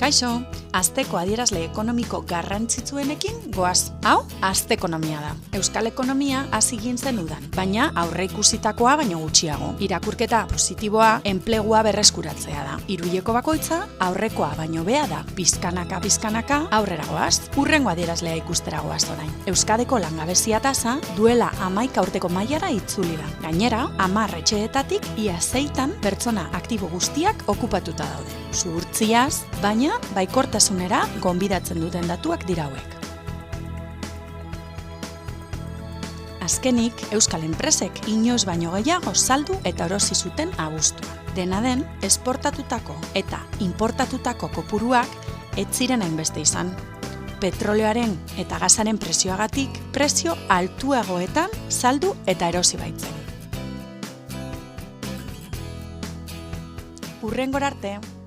Kaixo, asteko adierazle ekonomiko garrantzitsuenekin goaz. Hau, aste ekonomia da. Euskal ekonomia hasi gintzen udan, baina aurreikusitakoa baino gutxiago. Irakurketa positiboa enplegua berreskuratzea da. Hiruileko bakoitza aurrekoa baino bea da. Pizkanaka aurrera goaz. Hurrengo adierazlea ikustera goaz orain. Euskadiko langabezia tasa duela 11 urteko mailara itzuli da. Gainera, 10 etxeetatik ia 6 pertsona aktibo guztiak okupatuta daude. Zuhurtziaz, baina baikortasunera gonbidatzen duten datuak dira hauek. Azkenik, euskal enpresek inoiz baino gehiago saldu eta erosi zuten abuztua. Dena den, esportatutako eta importatutako kopuruak ez ziren hainbeste izan. Petroleoaren eta gasaren prezioagatik prezio altuagoetan saldu eta erosi baitzen. Hurrengora arte!